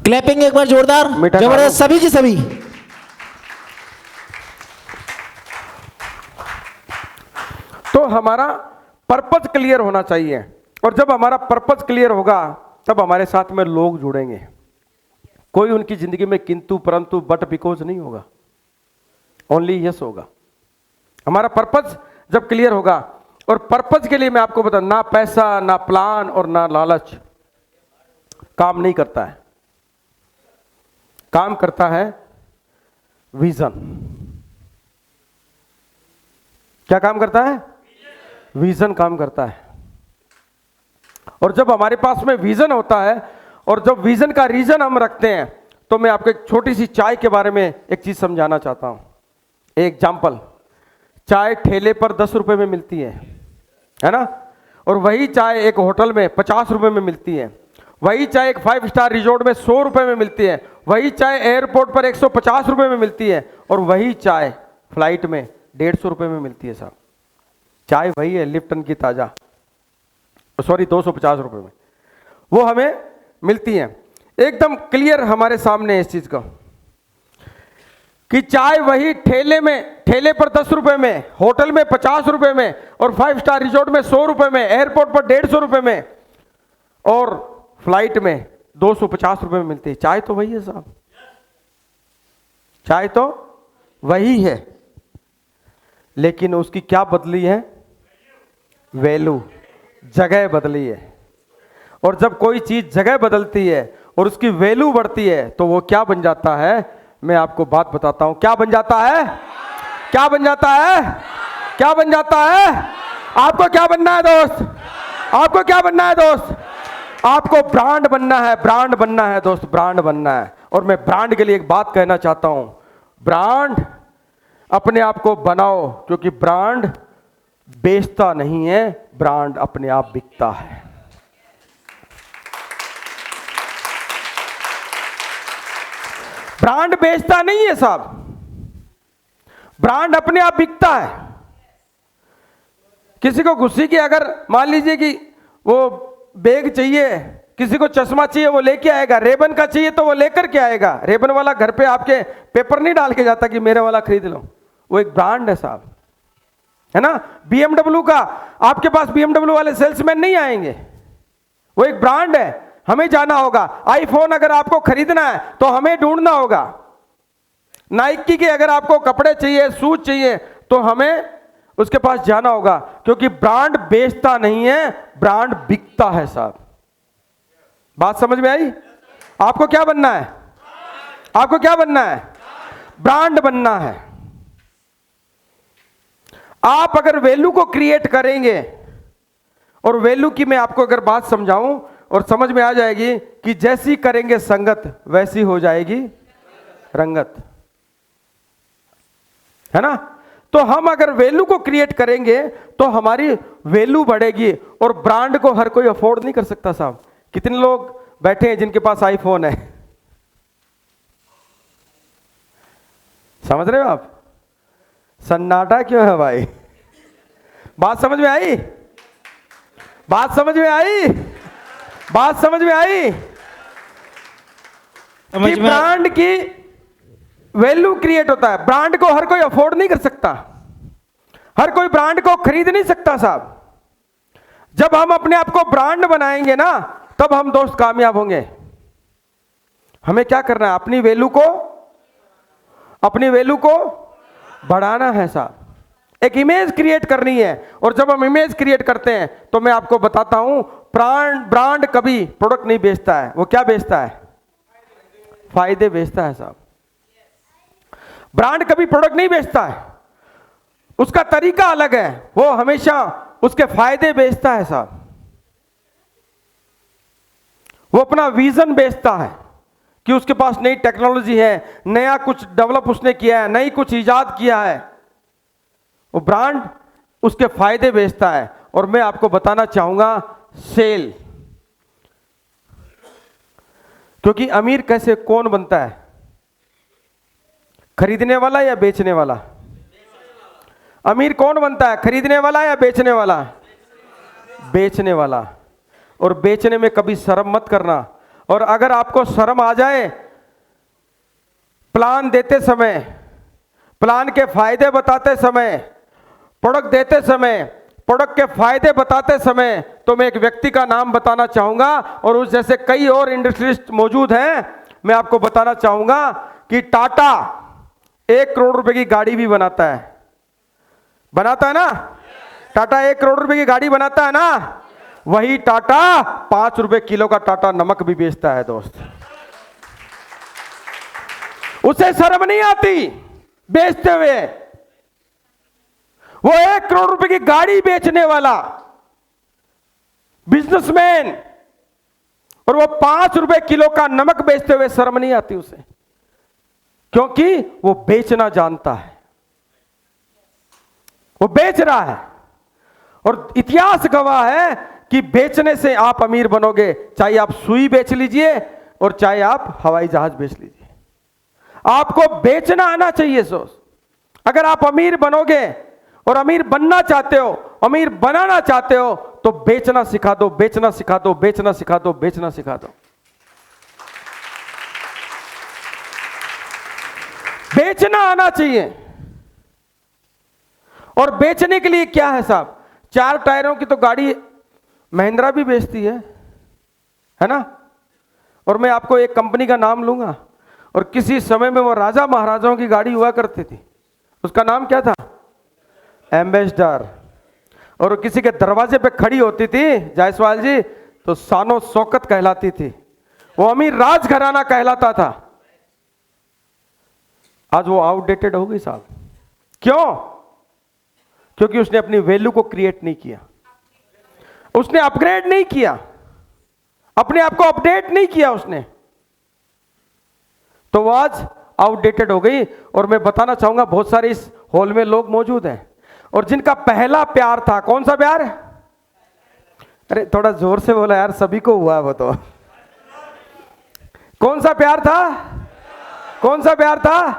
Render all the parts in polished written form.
Clapping एक बार जोरदार, जबरदस्त, सभी की सभी। तो हमारा पर्पस क्लियर होना चाहिए, और जब हमारा पर्पस क्लियर होगा तब हमारे साथ में लोग जुड़ेंगे। कोई उनकी जिंदगी में किंतु परंतु बट बिकॉज नहीं होगा, ओनली यस होगा। हमारा पर्पस जब क्लियर होगा, और पर्पस के लिए मैं आपको बता, ना पैसा, ना प्लान और ना लालच काम नहीं करता है। काम करता है विजन। क्या काम करता है? विजन काम करता है। और जब हमारे पास में विजन होता है, और जब विजन का रीजन हम रखते हैं, तो मैं आपको एक छोटी सी चाय के बारे में एक चीज समझाना चाहता हूं। एक एग्जाम्पल, चाय ठेले पर 10 रुपए में मिलती है ना, और वही चाय एक होटल में 50 रुपए में मिलती है। वही चाय एक 5 स्टार रिजॉर्ट में 100 रुपए में मिलती है। वही चाय एयरपोर्ट पर 150 रुपए में मिलती है, और वही चाय फ्लाइट में 150 रुपए में मिलती है साहब। चाय वही है, लिप्टन की ताजा, सॉरी 250 रुपए में वो हमें मिलती है। एकदम क्लियर हमारे सामने इस चीज का कि चाय वही ठेले पर 10 रुपए में, होटल में 50 रुपए में, और 5 स्टार रिजॉर्ट में 100 रुपए में, एयरपोर्ट पर 150 रुपए में, और फ्लाइट में 250 रुपए में मिलती है। चाय तो वही है साहब, चाय तो वही है, लेकिन उसकी क्या बदली है? वैल्यू, जगह बदली है। और जब कोई चीज जगह बदलती है और उसकी वैल्यू बढ़ती है, तो वो क्या बन जाता है? मैं आपको बात बताता हूं, क्या बन जाता है? क्या बन जाता है? क्या बन जाता है? आपको क्या बनना है दोस्त? आपको क्या बनना है दोस्त? आपको ब्रांड बनना है, ब्रांड बनना है दोस्त, ब्रांड बनना है। और मैं ब्रांड के लिए एक बात कहना चाहता हूं, ब्रांड अपने आप को बनाओ, क्योंकि ब्रांड बेचता नहीं है, ब्रांड अपने आप बिकता है। ब्रांड बेचता नहीं है साहब, ब्रांड अपने आप बिकता है। किसी को खुशी की, अगर मान लीजिए कि वो बैग चाहिए, किसी को चश्मा चाहिए, वो लेके आएगा। रेबन का चाहिए तो वो लेकर के आएगा। रेबन वाला घर पे आपके पेपर नहीं डाल के जाता कि मेरे वाला खरीद लो, वो एक ब्रांड है साहब, है ना। BMW का, आपके पास BMW वाले सेल्समैन नहीं आएंगे, वो एक ब्रांड है। हमें जाना होगा। आईफोन अगर आपको खरीदना है तो हमें ढूंढना होगा। नाइकी के अगर आपको कपड़े चाहिए, शूज चाहिए, तो हमें उसके पास जाना होगा, क्योंकि ब्रांड बेचता नहीं है, ब्रांड बिकता है साहब। बात समझ में आई? आपको क्या बनना है? आपको क्या बनना है? ब्रांड बनना है। आप अगर वैल्यू को क्रिएट करेंगे, और वैल्यू की मैं आपको अगर बात समझाऊं और समझ में आ जाएगी कि जैसी करेंगे संगत वैसी हो जाएगी रंगत, है ना। तो हम अगर वैल्यू को क्रिएट करेंगे तो हमारी वैल्यू बढ़ेगी, और ब्रांड को हर कोई अफोर्ड नहीं कर सकता साहब। कितने लोग बैठे हैं जिनके पास आईफोन है? समझ रहे हो आप? सन्नाटा क्यों है भाई? बात समझ में आई? बात समझ में आई? बात समझ में आई? कि ब्रांड की वैल्यू क्रिएट होता है। ब्रांड को हर कोई अफोर्ड नहीं कर सकता, हर कोई ब्रांड को खरीद नहीं सकता साहब। जब हम अपने आप को ब्रांड बनाएंगे ना, तब हम दोस्त कामयाब होंगे। हमें क्या करना है? अपनी वैल्यू को बढ़ाना है साहब, एक इमेज क्रिएट करनी है। और जब हम इमेज क्रिएट करते हैं, तो मैं आपको बताता हूं, ब्रांड कभी प्रोडक्ट नहीं बेचता है, वो क्या बेचता है? फायदे बेचता है साहब। ब्रांड कभी प्रोडक्ट नहीं बेचता है, उसका तरीका अलग है, वो हमेशा उसके फायदे बेचता है साहब। वो अपना विजन बेचता है कि उसके पास नई टेक्नोलॉजी है, नया कुछ डेवलप उसने किया है, नई कुछ इजाद किया है। वो ब्रांड उसके फायदे बेचता है। और मैं आपको बताना चाहूंगा, सेल, क्योंकि अमीर कैसे कौन बनता है? खरीदने वाला या बेचने वाला? अमीर कौन बनता है? खरीदने वाला या बेचने वाला? बेचने वाला। और बेचने में कभी शर्म मत करना। और अगर आपको शर्म आ जाए, प्लान देते समय, प्लान के फायदे बताते समय, प्रोडक्ट देते समय, प्रोडक्ट के फायदे बताते समय, तो मैं एक व्यक्ति का नाम बताना चाहूंगा और उस जैसे कई और इंडस्ट्रियलिस्ट मौजूद हैं। मैं आपको बताना चाहूंगा कि टाटा 1 करोड़ रुपए की गाड़ी भी बनाता है ना। टाटा 1 करोड़ रुपए की गाड़ी बनाता है ना। वही टाटा 5 रुपए किलो का टाटा नमक भी बेचता है दोस्त। उसे शर्म नहीं आती बेचते हुए। वो 1 करोड़ रुपए की गाड़ी बेचने वाला बिजनेसमैन, और वो 5 रुपए किलो का नमक बेचते हुए शर्म नहीं आती उसे, क्योंकि वो बेचना जानता है, वो बेच रहा है। और इतिहास गवाह है कि बेचने से आप अमीर बनोगे, चाहे आप सुई बेच लीजिए और चाहे आप हवाई जहाज बेच लीजिए। आपको बेचना आना चाहिए। अगर आप अमीर बनोगे और अमीर बनना चाहते हो, अमीर बनाना चाहते हो, तो बेचना सिखा दो, बेचना सिखा दो, बेचना सिखा दो, बेचना सिखा दो। बेचना आना चाहिए। और बेचने के लिए क्या है साहब, 4 टायरों की तो गाड़ी महिंद्रा भी बेचती है ना। और मैं आपको एक कंपनी का नाम लूंगा, और किसी समय में वो राजा महाराजाओं की गाड़ी हुआ करती थी, उसका नाम क्या था, एम्बेसडर। और किसी के दरवाजे पे खड़ी होती थी जायसवाल जी, तो शानो शौकत कहलाती थी, वो अमीर राजघराना कहलाता था। आज वो आउटडेटेड हो गई साहब। क्यों? क्योंकि उसने अपनी वैल्यू को क्रिएट नहीं किया, उसने अपग्रेड नहीं किया, अपने आप को अपडेट नहीं किया उसने, तो वो आज आउटडेटेड हो गई। और मैं बताना चाहूंगा, बहुत सारे इस हॉल में लोग मौजूद हैं और जिनका पहला प्यार था, कौन सा प्यार? अरे थोड़ा जोर से बोला यार, सभी को हुआ वो तो। कौन सा प्यार था? कौन सा प्यार था?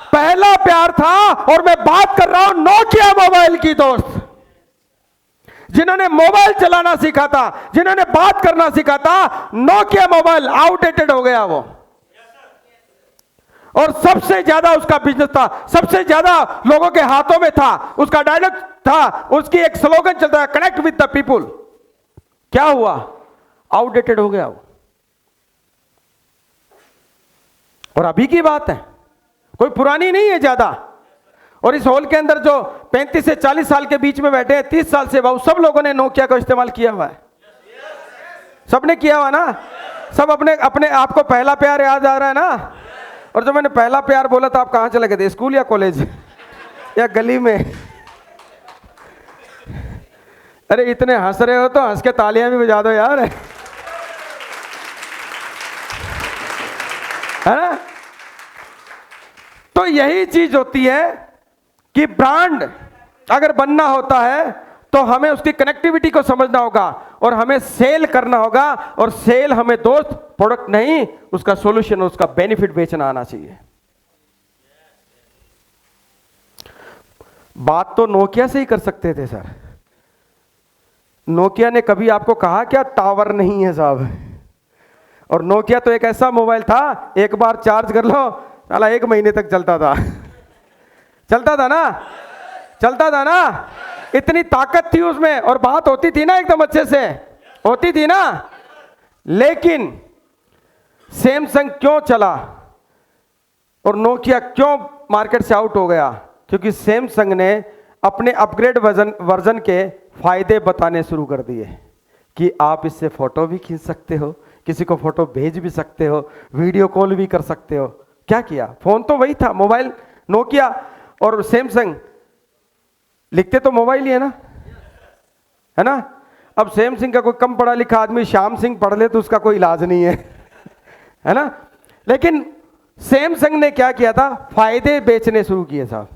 पहला प्यार था। और मैं बात कर रहा हूं नोकिया मोबाइल की दोस्त, जिन्होंने मोबाइल चलाना सीखा था, जिन्होंने बात करना सीखा था। नोकिया मोबाइल आउटडेटेड हो गया वो, और सबसे ज्यादा उसका बिजनेस था, सबसे ज्यादा लोगों के हाथों में था, उसका डायलॉग था, उसकी एक स्लोगन चलता है, कनेक्ट विद द पीपुल। क्या हुआ? आउटडेटेड हो गया वो। और अभी की बात है, कोई पुरानी नहीं है ज्यादा। और इस हॉल के अंदर जो 35 से 40 साल के बीच में बैठे हैं, 30 साल से बहु, सब लोगों ने नोकिया का इस्तेमाल किया हुआ है। सबने किया हुआ ना। सब अपने अपने आपको पहला प्यार याद आ रहा है ना। और जब मैंने पहला प्यार बोला तो आप कहां चले गए थे, स्कूल या कॉलेज या गली में? अरे इतने हंस रहे हो तो हंस के तालियां भी बजा दो यार, है ना। तो यही चीज होती है कि ब्रांड अगर बनना होता है तो हमें उसकी कनेक्टिविटी को समझना होगा और हमें सेल करना होगा। और सेल हमें दोस्त प्रोडक्ट नहीं, उसका सॉल्यूशन, उसका बेनिफिट बेचना आना चाहिए। बात तो नोकिया से ही कर सकते थे सर। नोकिया ने कभी आपको कहा क्या टावर नहीं है साहब? और नोकिया तो एक ऐसा मोबाइल था, एक बार चार्ज कर लो साला 1 महीने तक चलता था। चलता था ना, चलता था ना। इतनी ताकत थी उसमें, और बात होती थी ना एकदम अच्छे से, होती थी ना। लेकिन सैमसंग क्यों चला और नोकिया क्यों मार्केट से आउट हो गया? क्योंकि सैमसंग ने अपने अपग्रेड वर्जन के फायदे बताने शुरू कर दिए कि आप इससे फोटो भी खींच सकते हो, किसी को फोटो भेज भी सकते हो, वीडियो कॉल भी कर सकते हो। क्या किया? फोन तो वही था, मोबाइल। नोकिया और सैमसंग लिखते तो मोबाइल ही है ना। अब सैमसंग का कोई कम पढ़ा लिखा आदमी श्याम सिंह पढ़ ले तो उसका कोई इलाज नहीं है ना। लेकिन सैमसंग ने क्या किया था? फायदे बेचने शुरू किए साहब,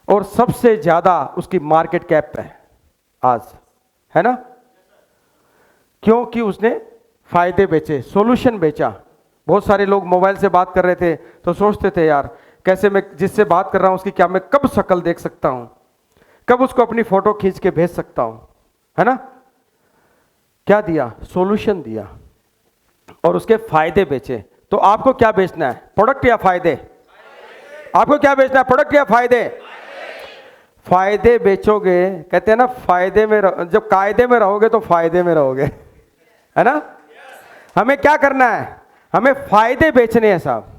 और सबसे ज्यादा उसकी मार्केट कैप है आज, है ना। क्योंकि उसने फायदे बेचे, सॉल्यूशन बेचा। बहुत सारे लोग मोबाइल से बात कर रहे थे तो सोचते थे यार कैसे मैं जिससे बात कर रहा हूं उसकी क्या मैं कब शक्ल देख सकता हूं, कब उसको अपनी फोटो खींच के भेज सकता हूं, है ना। क्या दिया? सॉल्यूशन दिया। और उसके फायदे बेचे। तो आपको क्या बेचना है, प्रोडक्ट या फायदे? आपको क्या बेचना है, प्रोडक्ट या फायदे? फायदे बेचोगे, कहते हैं ना फायदे में जब कायदे में रहोगे तो फायदे में रहोगे, है ना। हमें क्या करना है, हमें फायदे बेचने हैं साहब।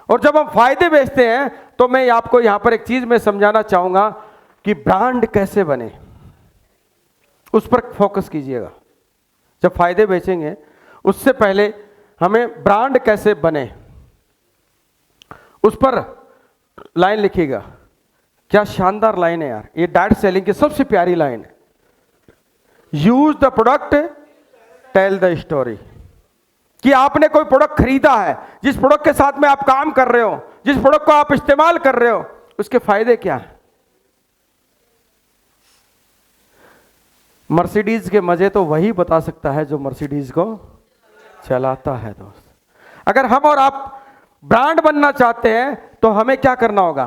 और जब हम फायदे बेचते हैं तो मैं आपको यहां पर एक चीज में समझाना चाहूंगा कि ब्रांड कैसे बने, उस पर फोकस कीजिएगा। जब फायदे बेचेंगे उससे पहले हमें ब्रांड कैसे बने उस पर लाइन लिखिएगा। क्या शानदार लाइन है यार, ये डायरेक्ट सेलिंग की सबसे प्यारी लाइन है। Use the product tell the story. कि आपने कोई प्रोडक्ट खरीदा है, जिस प्रोडक्ट के साथ में आप काम कर रहे हो, जिस प्रोडक्ट को आप इस्तेमाल कर रहे हो, उसके फायदे क्या है। मर्सिडीज के मजे तो वही बता सकता है जो मर्सिडीज को चलाता है दोस्त। अगर हम और आप ब्रांड बनना चाहते हैं तो हमें क्या करना होगा,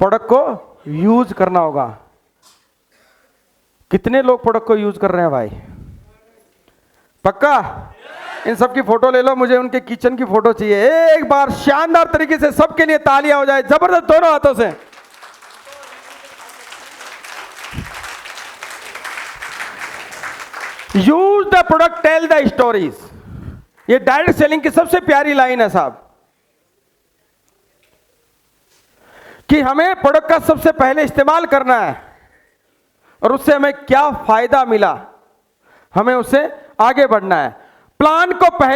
प्रोडक्ट को यूज करना होगा। कितने लोग प्रोडक्ट को यूज कर रहे हैं भाई, पक्का? इन सब की फोटो ले लो, मुझे उनके किचन की फोटो चाहिए। एक बार शानदार तरीके से सबके लिए तालियां हो जाए, जबरदस्त, दोनों हाथों से। Use the product tell the stories, ये डायरेक्ट सेलिंग की सबसे प्यारी लाइन है साहब। कि हमें प्रोडक्ट का सबसे पहले इस्तेमाल करना है और उससे हमें क्या फायदा मिला, हमें उससे आगे बढ़ना है। प्लान को पहले